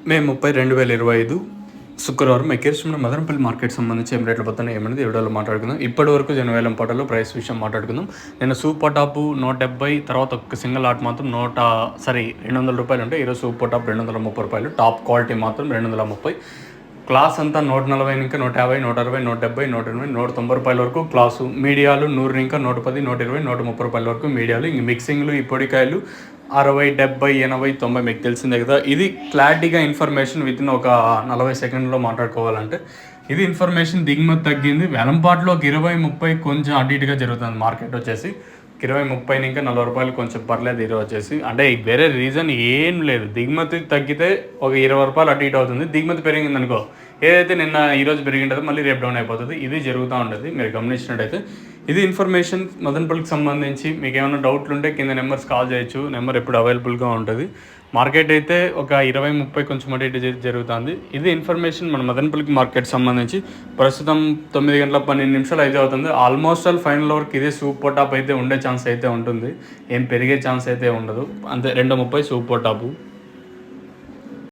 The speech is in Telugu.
మే 30, 2025 శుక్రవారం ఎక్కేస్తున్న మదనపల్లి మార్కెట్ సంబంధించి ఏం రేట్లు పోతున్నాయి ఏమనేది వీడియోలో మాట్లాడుకుందాం. ఇప్పటి వరకు జనవేలం పాటలో ప్రైస్ విషయం మాట్లాడుకుందాం. నేను సూపర్ టాప్ 170, తర్వాత ఒక సింగిల్ ఆట్ మాత్రం 200 రూపాయలు ఉంటాయి. ఈరోజు సూపర్ టాప్ 230 రూపాయలు, టాప్ క్వాలిటీ మాత్రం 230. క్లాస్ అంతా 140 ఇంకా 150, 160, 170, 180, 190 రూపాయల వరకు క్లాసు. మీడియాలు 100 ఇంకా 110, 120, 130 రూపాయల వరకు మీడియాలు. ఇంక మిక్సింగ్లు ఈ పొడికాయలు 60, 70, 80, 90 మీకు తెలిసిందే కదా. ఇది క్లారిటీగా ఇన్ఫర్మేషన్ వితిన్ ఒక 40 సెకండ్లో మాట్లాడుకోవాలంటే ఇది ఇన్ఫర్మేషన్. దిగుమతి తగ్గింది. వేలంపాట్లో ఒక 20, 30 కొంచెం అటు ఇటుగా జరుగుతుంది. మార్కెట్ వచ్చేసి 20, 30 ఇంకా 40 రూపాయలు కొంచెం పర్లేదు. ఈరోజు వచ్చేసి అంటే వేరే రీజన్ ఏం లేదు. దిగుమతి తగ్గితే ఒక 20 రూపాయలు అటు ఇటు అవుతుంది. దిగుమతి పెరిగింది అనుకో, ఏదైతే నిన్న ఈరోజు పెరిగింటుందో మళ్ళీ రేపు డౌన్ అయిపోతుంది. ఇది జరుగుతూ ఉంటుంది. మీరు గమనించినట్టయితే ఇది ఇన్ఫర్మేషన్ మదనపల్లికి సంబంధించి. మీకు ఏమైనా డౌట్లు ఉంటే కింద నెంబర్స్ కాల్ చేయొచ్చు. నెంబర్ ఎప్పుడు అవైలబుల్గా ఉంటుంది. మార్కెట్ అయితే ఒక 20, 30 కొంచెం అటు ఇటు జరుగుతుంది. ఇది ఇన్ఫర్మేషన్ మన మదనపల్లికి మార్కెట్ సంబంధించి. ప్రస్తుతం 9 గంటల 12 నిమిషాలు అయితే అవుతుంది. ఆల్మోస్ట్ ఆల్ ఫైనల్ వరకు ఇదే సూపర్ టాప్ అయితే ఉండే ఛాన్స్ అయితే ఉంటుంది. ఏం పెరిగే ఛాన్స్ అయితే ఉండదు. అంతే 230 సూపర్ టాపు.